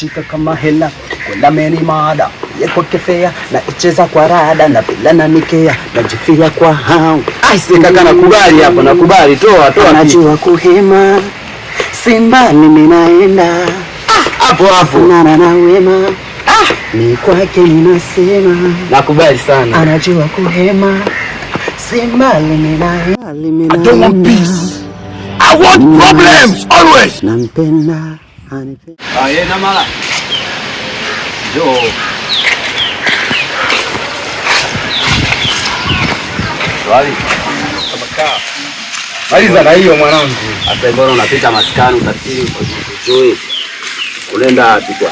nimeshika kama hela kwenda meni mada yeko kefea na icheza kwa rada na bila na nikea najifia kwa hao. Aise kaka nakubali hapo, nakubali, toa najua kuhema Simba mimi naenda hapo na wema ni kwake ninasema nakubali sana. Anajua kuhema Simba mimi naenda. I don't want peace, I want problems always. Nampenda anipenda. Yeye na mala jo swali kama maliza na hiyo mwanangu. Hata bora unapita maskani utafikiri kwa joy. Unaenda wapi kwa?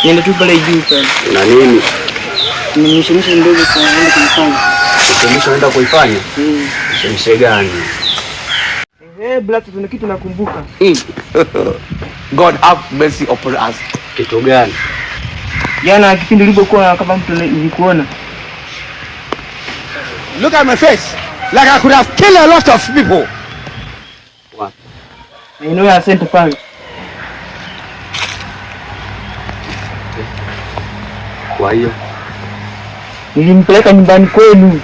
Nienda tu pale juu pale. Na nini? Nimeshimisha ndogo kwa nini kunifanya? Nimeshaenda kuifanya? Nimesha gani? Black tuna kitu nakumbuka. God have mercy upon us. Kitu gani? Jana kipindi nilipokuwa kama mtu nilikuona. Look at my face. Like I could have killed a lot of people. What? I know I sent pale. Kwa hiyo nilimpeleka nyumbani kwenu.